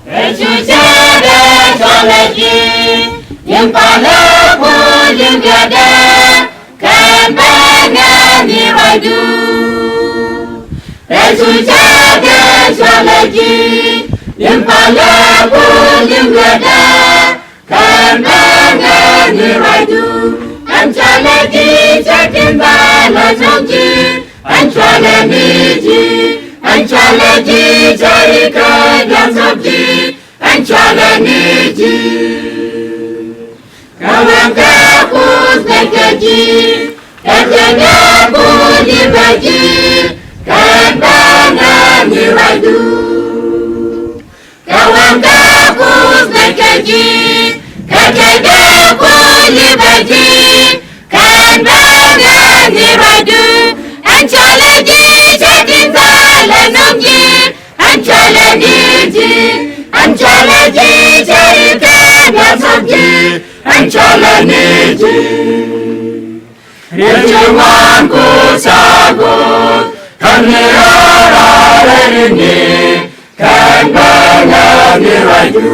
Echuchade Cholaji, Impala Pulimgada, Kambanga Niradu. Echuchade Cholaji, Impala Pulimgada, Kambanga Niradu. Anchalaji Chatimbala Zonji, Anchalaniji. Anchalaji Jarika Danzabji, Anchalaniji. Kawanga Kuzbekaji, Katanga Kulibaji, Kambanga Niradu. Kawanga Kuzbekaji, Katanga Kulibaji, Kambanga Niradu. Anchalaji Chatinzala Nungi, Anchalaniji, Anchalaji Charika Dasabji, Anchalaniji. Rijuman Kusagut, Kamniara Rini, Kambanga Niraju.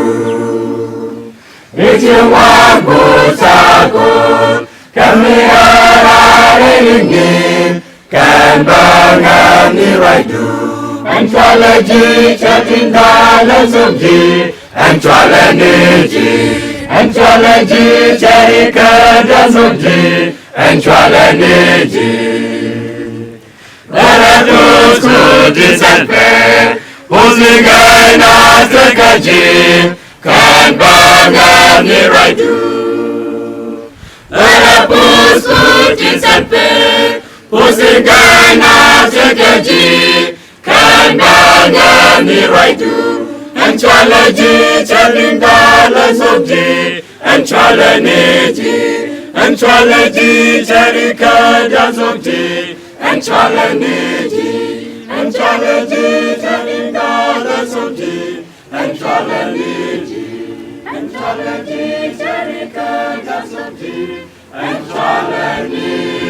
Rijuman Kusagut, Kamniara Rini, Kambanga Niraju. Anchalaji Chatindala Subji, Anchalaniji, Anchalaji Charika Dasubji, Anchalaniji. Laratus Kudisanpe, Uzigai Nasakaji, Kambanga Niraju. Larapus Kudisanpe, Usigana Sekaji, Kambanga Niraju. Anchalaji Chalindala Subji, Anchalaniji, Anchalaji Charika Dasubji, Anchalaniji, Anchalaji Chalindala Subji, Anchalaniji, Anchalaji Charika Dasubji, Anchalaniji.